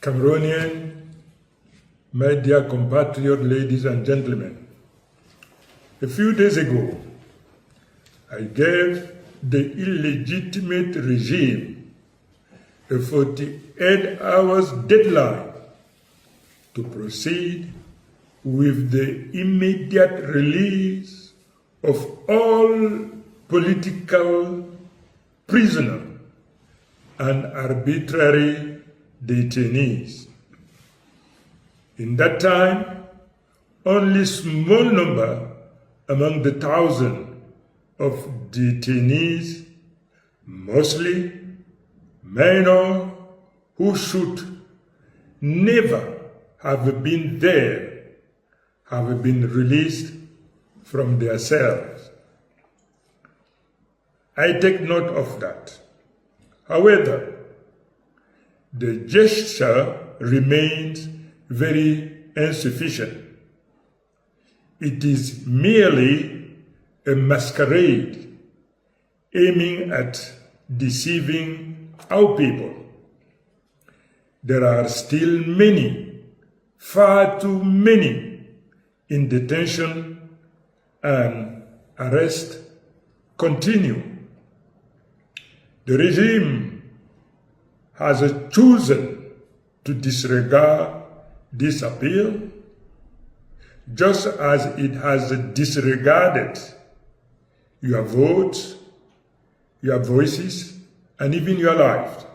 Cameroonian, my dear compatriot ladies and gentlemen, a few days ago, I gave the illegitimate regime a 48 hours deadline to proceed with the immediate release of all political prisoners and arbitrary detainees. In that time, only small number among the thousands of detainees, mostly minor who should never have been there, have been released from their cells. I take note of that. However, the gesture remains very insufficient. It is merely a masquerade aiming at deceiving our people. There are still many, far too many, in detention, and arrest continue. The regime has chosen to disregard this appeal, just as it has disregarded your votes, your voices, and even your life.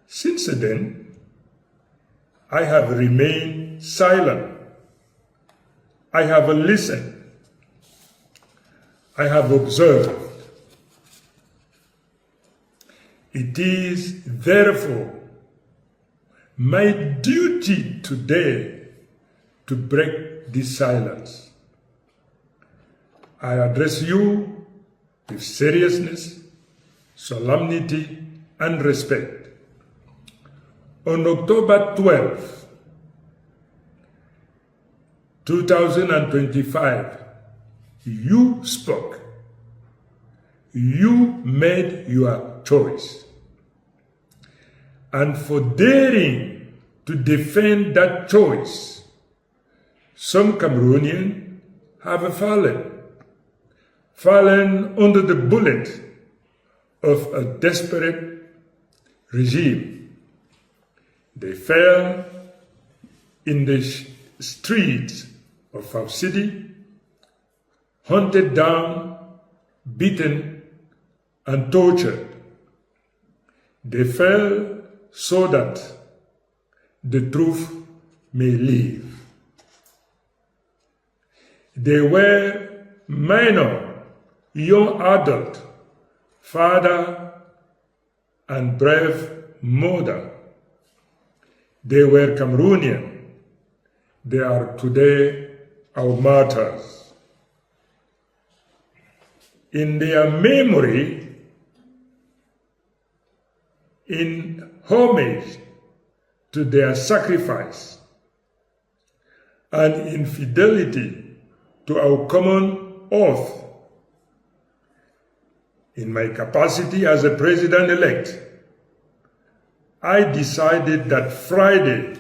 Since then, I have remained silent. I have listened. I have observed. It is therefore my duty today to break this silence. I address you with seriousness, solemnity, and respect. On October 12, 2025, you spoke. You made your choice. And for daring to defend that choice, some Cameroonians have fallen under the bullet of a desperate regime. They fell in the streets of our city, hunted down, beaten, and tortured. They fell so that the truth may live. They were minor, young adult, father, and brave mother. They were Cameroonian. They are today our martyrs. In their memory, in homage to their sacrifice, and in fidelity to our common oath, in my capacity as a president-elect, I decided that Friday,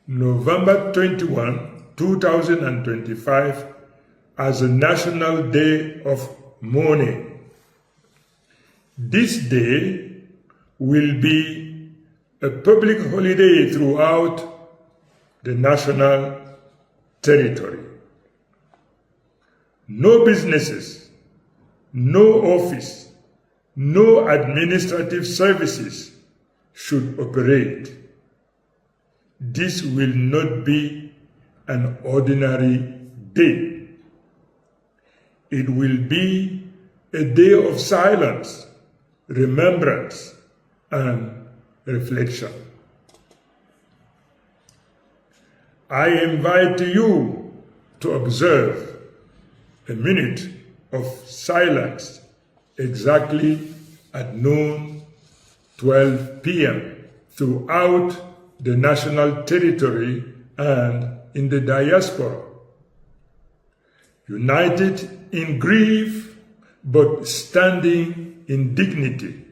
November 21, 2025, as a National Day of Mourning. This day will be a public holiday throughout the national territory. No businesses, no office, no administrative services should operate. This will not be an ordinary day. It will be a day of silence, remembrance, and reflection. I invite you to observe a minute of silence exactly at noon, 12 p.m. throughout the national territory and in the diaspora. United in grief, but standing in dignity.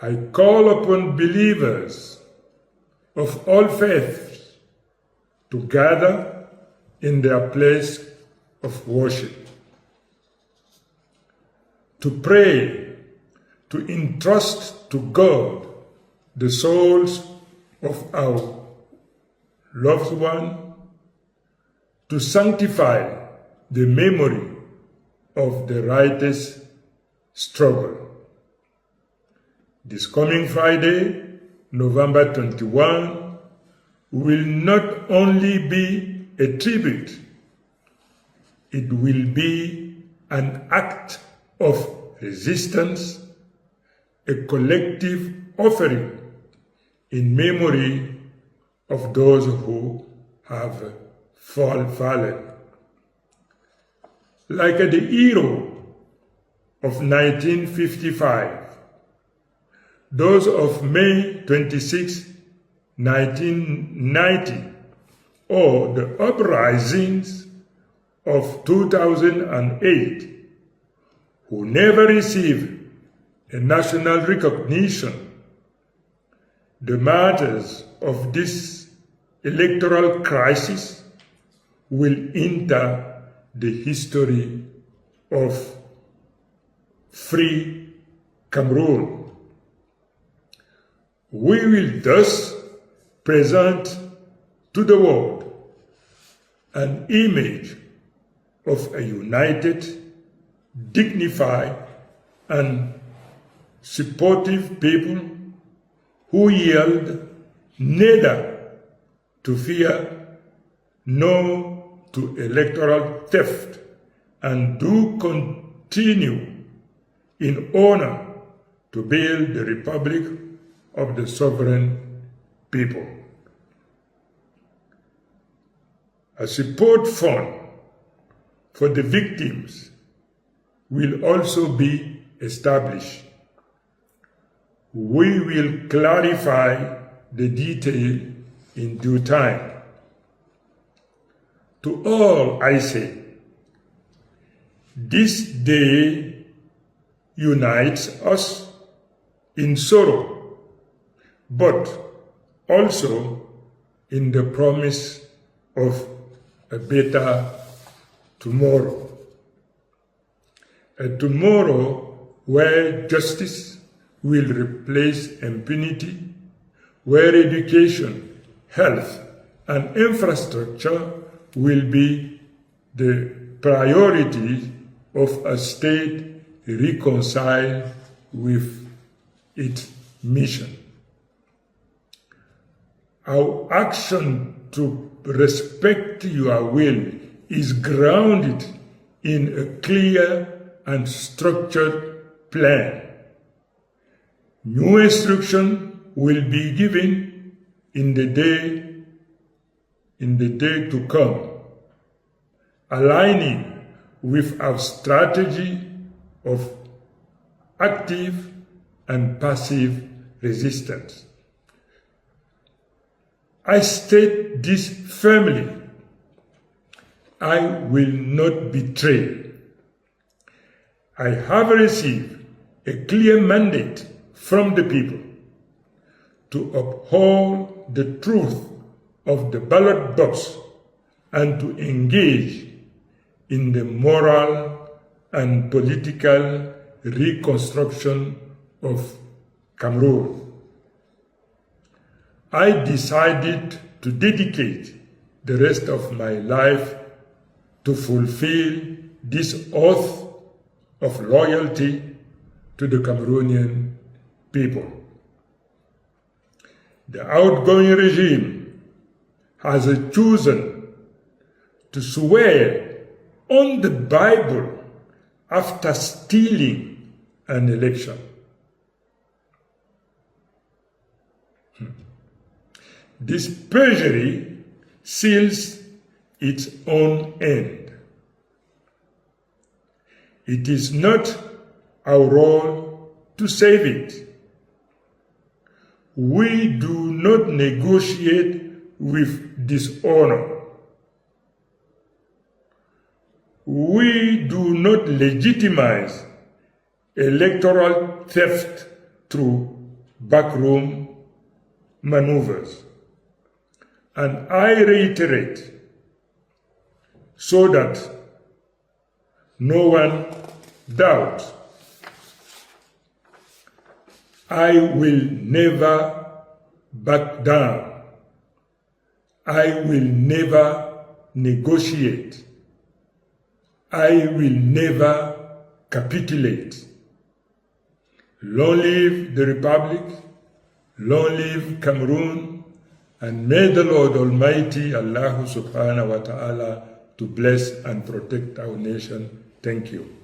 I call upon believers of all faiths to gather in their place of worship, to pray, to entrust to God the souls of our loved one, to sanctify the memory of the righteous struggle. This coming Friday, November 21, will not only be a tribute, it will be an act of resistance, a collective offering in memory of those who have fallen. Like the hero of 1955, those of May 26, 1990, or the uprisings of 2008, who never received a national recognition, the martyrs of this electoral crisis will enter the history of free Cameroon. We will thus present to the world an image of a united, dignified, and supportive people who yield neither to fear nor to electoral theft, and do continue in honor to build the Republic of the sovereign people. A support fund for the victims will also be established. We will clarify the detail in due time. To all I say, this day unites us in sorrow, but also in the promise of a better tomorrow. A tomorrow where justice will replace impunity, where education, health, and infrastructure will be the priority of a state reconciled with its mission. Our action to respect your will is grounded in a clear and structured plan. New instruction will be given in the day to come, aligning with our strategy of active and passive resistance. I state this firmly: I will not betray. I have received a clear mandate from the people to uphold the truth of the ballot box and to engage in the moral and political reconstruction of Cameroon. I decided to dedicate the rest of my life to fulfill this oath of loyalty to the Cameroonian people. The outgoing regime has chosen to swear on the Bible after stealing an election. This perjury seals its own end. It is not our role to save it. We do not negotiate with dishonor. We do not legitimize electoral theft through backroom maneuvers. And I reiterate, so that no one doubts, I will never back down. I will never negotiate. I will never capitulate. Long live the Republic, long live Cameroon, and may the Lord Almighty, Allah subhanahu wa ta'ala, to bless and protect our nation. Thank you.